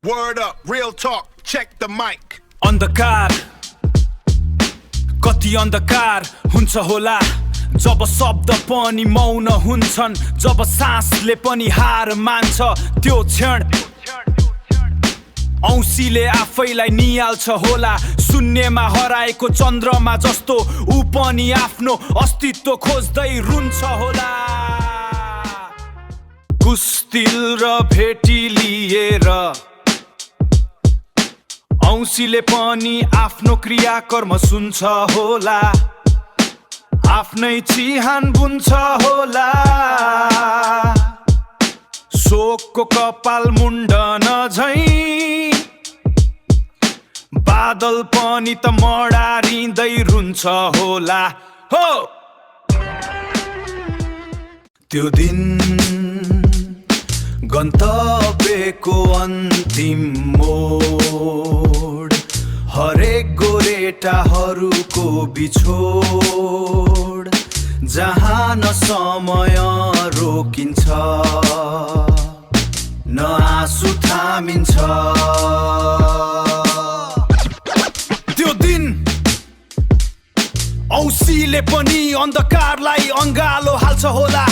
Word up, real talk, check the mic. अन्धकार कति अन्धकार हुन्छ होला जब शब्द पनि मौन हुन्छन् जब सासले पनि हार मान्छ त्यो क्षण औँसीले आफैलाई निहाल्छ होला शून्यमा हराएको चन्द्रमा जस्तो ऊ पनि आफ्नो अस्तित्व खोज्दै रुन्छ होला कुस्तिल र भेटी लिएर औँसीले पनि आफ्नो क्रियाकर्म सुन्छ होला आफ्नै चिहान बुन्छ होला शोकको कपाल मुण्डन झैं बादल पनि त मडारिँदै रुन्छ होला हो त्यो दिन गन्तव्यको अन्तिम मोड हरेक गोरेटाहरूको बिछोड जहाँ न समय रोकिन्छ न आँसु थामिन्छ त्यो दिन औँसीले पनि अन्धकारलाई अँगालो हाल्छ होला